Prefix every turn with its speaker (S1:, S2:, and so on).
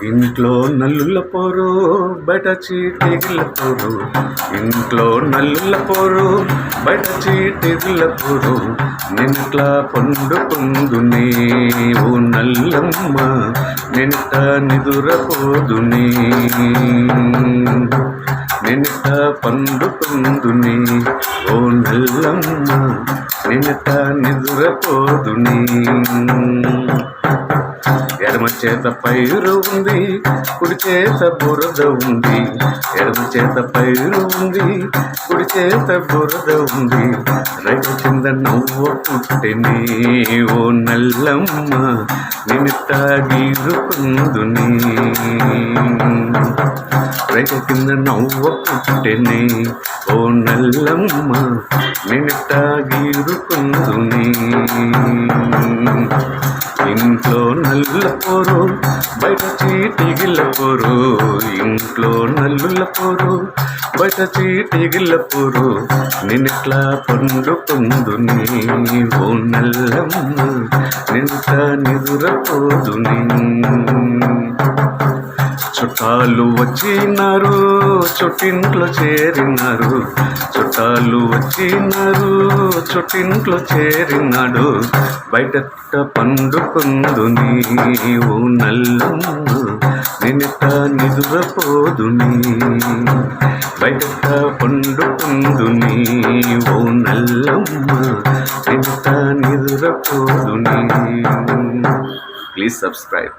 S1: ఇంట్లో నల్లుల పోరు బయట చీటిగిల్ల పోరు, ఇంట్లో నల్లుల పోరు బయట చీటిగిల్ల పోరు, నిన్నిట్లా పండుకుందునే ఓ నల్లమ్మ, నిన్నిట నిదురపోదునే, నిన్నిట పండుకుందునే ఓ నల్లమ్మ, నిన్నిట నిదురపోదునే. ఎడమ చేత పైరు ఉంది, కుడి చేత బురద ఉంది, ఎడమ చేత పైరు ఉంది, కుడి చేత బురద ఉంది, రైక కింద నవ్వు పుట్టిని ఓ నల్లమ్మ, నిన్నిట గీరుకుందుని, రైక కింద నవ్వు పుట్టిని ఓ నల్లమ్మ, నిన్నిట గీరుకుందుని. ఇంట్లో నల్లుల పోరు బయట చీటిగిల్ల పోరు, ఇంట్లో నల్లుల పోరు బయట చీటిగిల్ల పోరు, నిన్నిట్లా పండుకుందుని ఓ నల్లమ్మ, నిన్నిట నిదురపోదుని. చుట్టాలు వచ్చినారు చుట్టింట్లో చేరినారు, చుట్టాలు వచ్చినారు చుట్టింట్లో చేరినాడు, బయట పండుకుందుని ఓ నల్లమ్మ, నిన్నిట నిదురపోదుని, బయట పండుకుందుని ఓ నల్లమ్మ, నిన్నిట నిదురపోదుని. Please subscribe.